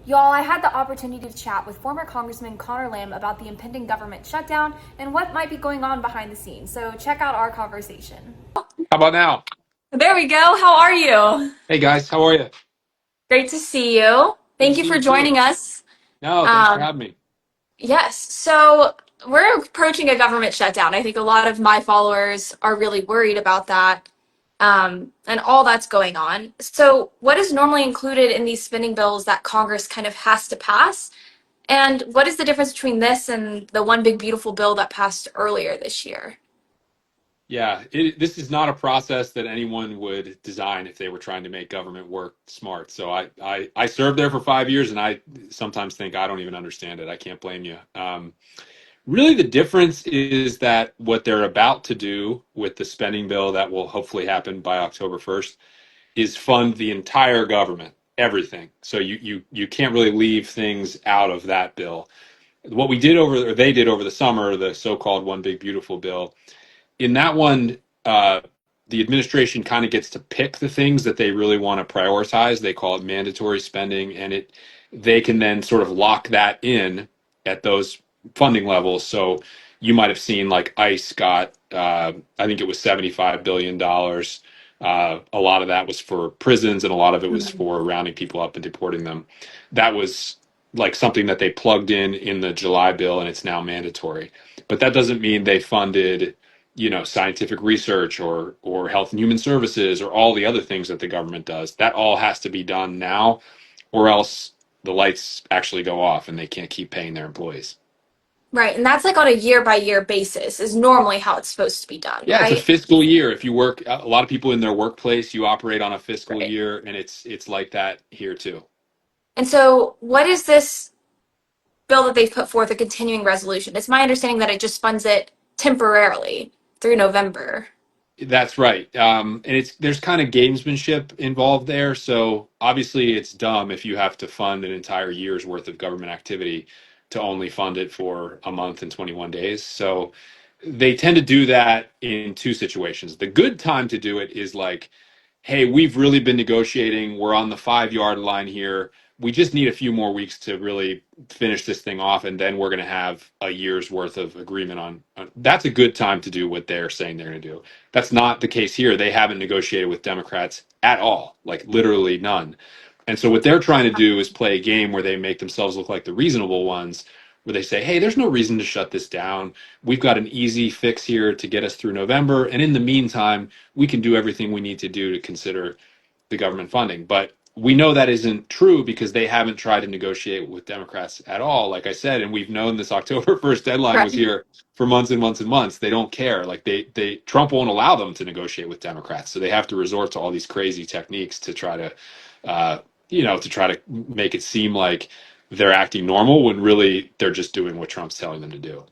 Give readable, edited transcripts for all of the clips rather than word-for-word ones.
Y'all, I had the opportunity to chat with former Congressman Conor Lamb about the impending government shutdown and what might be going on behind the scenes. So check out our conversation. How about now? There we go. How are you? Hey guys, how are you? Great to see you. Good to Thank you see for you too. joining us. No, thanks for Um, having me. yes, so we're approaching a government shutdown. I think a lot of my followers are really worried about that and all that's going on. So, what is normally included in these spending bills that Congress kind of has to pass? And what is the difference between this and the one big beautiful bill that passed earlier this year? Yeah, this is not a process that anyone would design if they were trying to make government work smart. So I served there for 5 years, and I sometimes think I don't even understand it. I can't blame you. Really, the difference is that what they're about to do with the spending bill that will hopefully happen by October 1st is fund the entire government, everything. So you can't really leave things out of that bill. What we did over, or they did over the summer, the so-called One Big Beautiful Bill, in that one, the administration kind of gets to pick the things that they really want to prioritize. They call it mandatory spending, and they can then sort of lock that in at those funding levels. So you might have seen like ICE got, I think it was $75 billion. A lot of that was for prisons, and a lot of it was for rounding people up and deporting them. That was like something that they plugged in the July bill, and it's now mandatory. But that doesn't mean they funded scientific research or health and human services or all the other things that the government does. That all has to be done now, or else the lights actually go off and they can't keep paying their employees. Right, and that's like on a year by year basis, is normally how it's supposed to be done, Yeah, it's a right? fiscal year. If you work, a lot of people in their workplace, you operate on a fiscal Right. year, and it's like that here too. And so, what is this bill that they've put forth, a continuing resolution? It's my understanding that it just funds it temporarily through November. That's right. And there's kind of gamesmanship involved there. So obviously it's dumb if you have to fund an entire year's worth of government activity to only fund it for a month and 21 days. So they tend to do that in two situations. The good time to do it is like, hey, we've really been negotiating. We're on the 5 yard line here. We just need a few more weeks to really finish this thing off, and then we're going to have a year's worth of agreement on. That's a good time to do what they're saying they're going to do. That's not the case here. They haven't negotiated with Democrats at all, like literally none. And so what they're trying to do is play a game where they make themselves look like the reasonable ones, where they say, hey, there's no reason to shut this down. We've got an easy fix here to get us through November. And in the meantime, we can do everything we need to do to consider the government funding. But we know that isn't true because they haven't tried to negotiate with Democrats at all, like I said, and we've known this October 1st deadline was Right. here for months and months and months. They don't care. Like they Trump won't allow them to negotiate with Democrats. So they have to resort to all these crazy techniques to try to uh, to try to make it seem like they're acting normal when really they're just doing what Trump's telling them to do.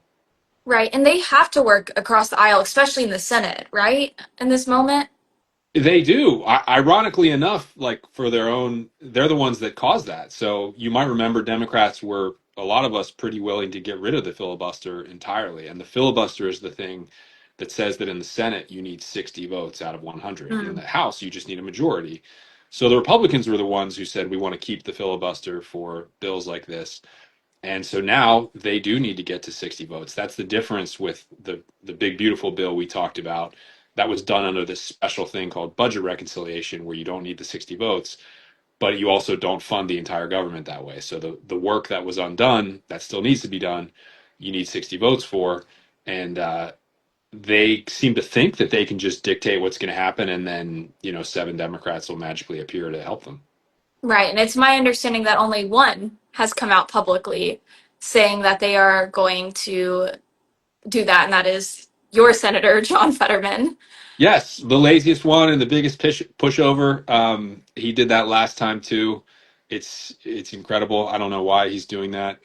Right, and they have to work across the aisle, especially in the Senate, right? In this moment. They do. Ironically enough, like for their own, they're the ones that caused that. So you might remember Democrats were, a lot of us, pretty willing to get rid of the filibuster entirely. And the filibuster is the thing that says that in the Senate you need 60 votes out of 100. In Mm. the House you just need a majority. So the Republicans were the ones who said we want to keep the filibuster for bills like this. And so now they do need to get to 60 votes. That's the difference with the big beautiful bill we talked about. That was done under this special thing called budget reconciliation, where you don't need the 60 votes, but you also don't fund the entire government that way. So the work that was undone that still needs to be done, you need 60 votes for. And they seem to think that they can just dictate what's going to happen, and then seven Democrats will magically appear to help them. Right, and it's my understanding that only one has come out publicly saying that they are going to do that, and that is your Senator, John Fetterman. Yes, the laziest one and the biggest pushover. He did that last time too. It's incredible. I don't know why he's doing that.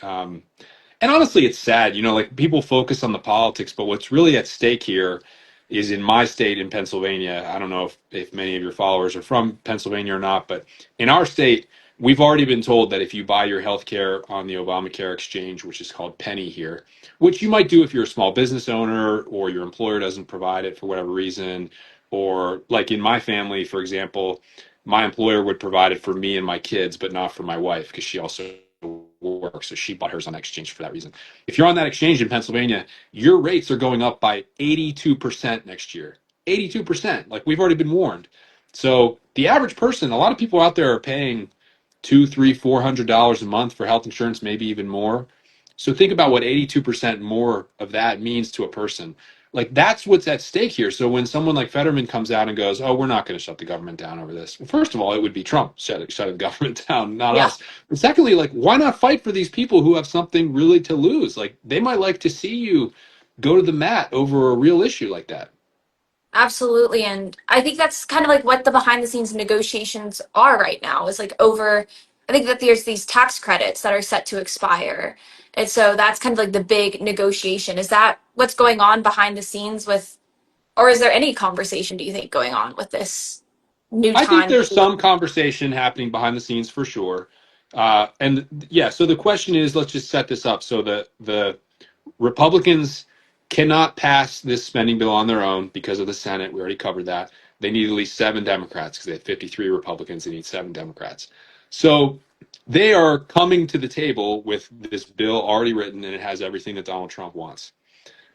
And honestly, it's sad. Like people focus on the politics, but what's really at stake here is in my state in Pennsylvania. I don't know if many of your followers are from Pennsylvania or not, but in our state, we've already been told that if you buy your health care on the Obamacare exchange, which is called Penny here, which you might do if you're a small business owner or your employer doesn't provide it for whatever reason, or like in my family, for example. my employer would provide it for me and my kids, but not for my wife because she also works. So she bought hers on exchange for that reason. If you're on that exchange in Pennsylvania, your rates are going up by 82% next year. 82%. Like we've already been warned. So the average person, a lot of people out there are paying two, three, $400 a month for health insurance, maybe even more. So think about what 82% more of that means to a person. Like that's what's at stake here. So when someone like Fetterman comes out and goes, "Oh, we're not going to shut the government down over this," well, first of all, it would be Trump shutting the government down, not Yeah. us. And secondly, like why not fight for these people who have something really to lose? Like they might like to see you go to the mat over a real issue like that. Absolutely. And I think that's kind of like what the behind the scenes negotiations are right now is like over, I think that there's these tax credits that are set to expire. And so that's kind of like the big negotiation. Is that what's going on behind the scenes with, or is there any conversation, do you think, going on with this new I think time? there's some conversation happening behind the scenes for sure. And yeah, so the question is, let's just set this up. So the Republicans cannot pass this spending bill on their own because of the Senate. We already covered that. They need at least seven Democrats because they have 53 Republicans. They need seven Democrats. So they are coming to the table with this bill already written, and it has everything that Donald Trump wants.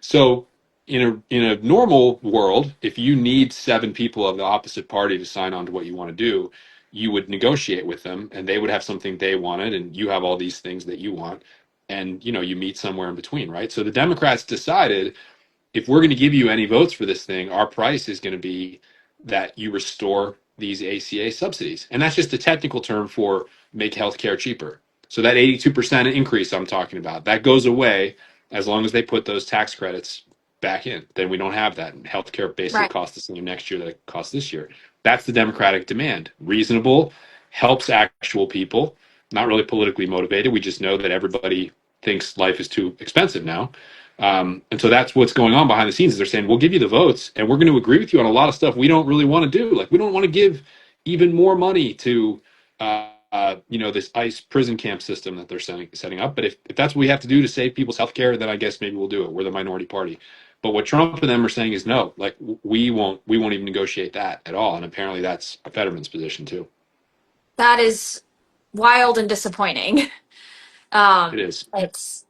So in a normal world, if you need seven people of the opposite party to sign on to what you want to do, you would negotiate with them, and they would have something they wanted, and you have all these things that you want, and you meet somewhere in between, right? So the Democrats decided if we're going to give you any votes for this thing, our price is going to be that you restore these ACA subsidies. And that's just a technical term for make healthcare cheaper. So that 82% increase I'm talking about, that goes away as long as they put those tax credits back in. Then we don't have that. And healthcare basically Right. costs the same next year that it costs this year. That's the Democratic demand. Reasonable, helps actual people, not really politically motivated. We just know that everybody thinks life is too expensive now. And so that's what's going on behind the scenes is they're saying, we'll give you the votes and we're going to agree with you on a lot of stuff we don't really want to do. Like we don't want to give even more money to, this ICE prison camp system that they're setting up. But if that's what we have to do to save people's health care, then I guess maybe we'll do it. We're the minority party. But what Trump and them are saying is no, like we won't even negotiate that at all. And apparently that's Fetterman's position too. That is wild and disappointing. It is. It's,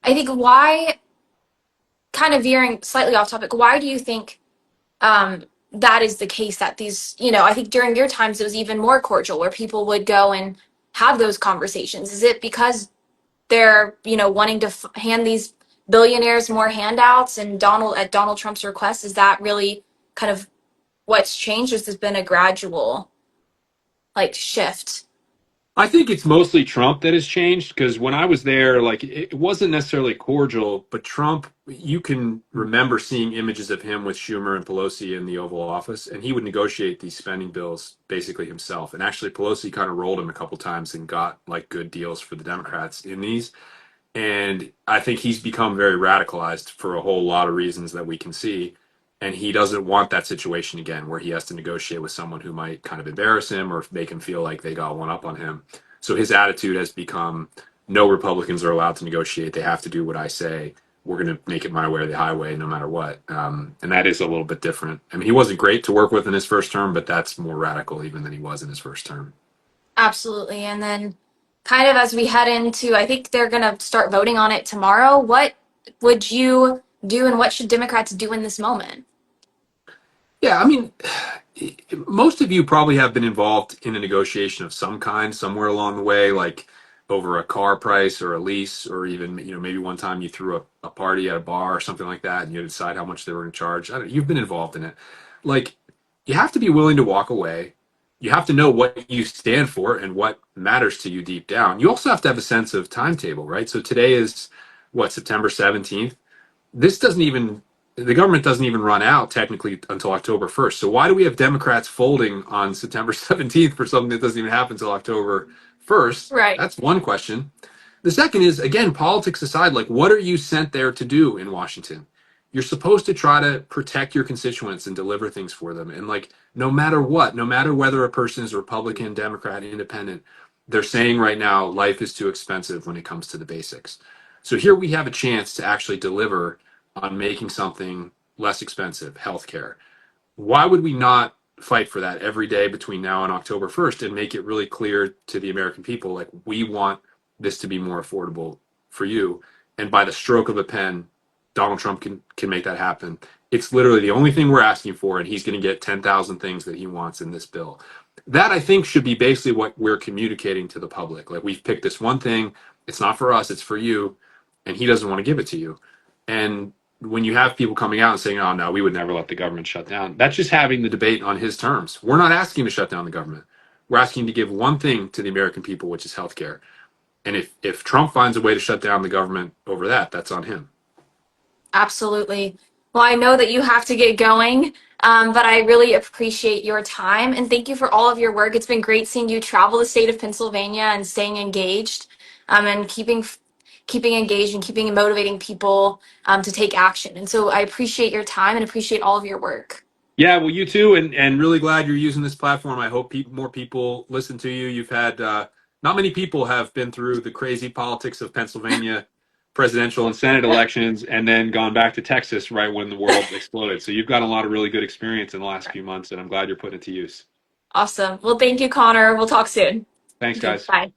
I think why, kind of veering slightly off topic, why do you think that is the case that these, I think during your times it was even more cordial where people would go and have those conversations. Is it because they're, wanting to hand these billionaires more handouts and at Donald Trump's request? Is that really kind of what's changed? Has been a gradual like shift? I think it's mostly Trump that has changed because when I was there, like it wasn't necessarily cordial, but Trump, you can remember seeing images of him with Schumer and Pelosi in the Oval Office, and he would negotiate these spending bills basically himself. And actually, Pelosi kind of rolled him a couple times and got like good deals for the Democrats in these. And I think he's become very radicalized for a whole lot of reasons that we can see. And he doesn't want that situation again where he has to negotiate with someone who might kind of embarrass him or make him feel like they got one up on him. So his attitude has become no Republicans are allowed to negotiate. They have to do what I say. We're going to make it my way or the highway no matter what. And that is a little bit different. I mean, he wasn't great to work with in his first term, but that's more radical even than he was in his first term. Absolutely. And then kind of as we head into, I think they're going to start voting on it tomorrow. What would you do and what should Democrats do in this moment? Yeah, I mean, most of you probably have been involved in a negotiation of some kind somewhere along the way, like over a car price or a lease, or even, maybe one time you threw a party at a bar or something like that and you decide how much they were in charge. You've been involved in it. Like, you have to be willing to walk away. You have to know what you stand for and what matters to you deep down. You also have to have a sense of timetable, right? So today is what, September 17th? This doesn't even The government doesn't even run out technically until October 1st. So why do we have Democrats folding on September 17th for something that doesn't even happen until October 1st? Right. That's one question. The second is, again, politics aside, like what are you sent there to do in Washington? You're supposed to try to protect your constituents and deliver things for them. And like no matter what, no matter whether a person is Republican, Democrat, Independent, they're saying right now life is too expensive when it comes to the basics. So here we have a chance to actually deliver on making something less expensive, healthcare. Why would we not fight for that every day between now and October 1st and make it really clear to the American people, like, we want this to be more affordable for you. And by the stroke of a pen, Donald Trump can make that happen. It's literally the only thing we're asking for, and he's going to get 10,000 things that he wants in this bill. That, I think, should be basically what we're communicating to the public. Like, we've picked this one thing. It's not for us, it's for you, and he doesn't want to give it to you. And when you have people coming out and saying, oh, no, we would never let the government shut down, that's just having the debate on his terms. We're not asking to shut down the government. We're asking to give one thing to the American people, which is health care. And if Trump finds a way to shut down the government over that, that's on him. Absolutely. Well, I know that you have to get going, but I really appreciate your time and thank you for all of your work. It's been great seeing you travel the state of Pennsylvania and staying engaged, and keeping engaged and keeping motivating people to take action. And so I appreciate your time and appreciate all of your work. Yeah, well, you too, and really glad you're using this platform. I hope more people listen to you. You've had not many people have been through the crazy politics of Pennsylvania presidential and Senate elections, and then gone back to Texas right when the world exploded. So you've got a lot of really good experience in the last few months, and I'm glad you're putting it to use. Awesome. Well, thank you, Connor. We'll talk soon. Thanks, Okay, guys. bye.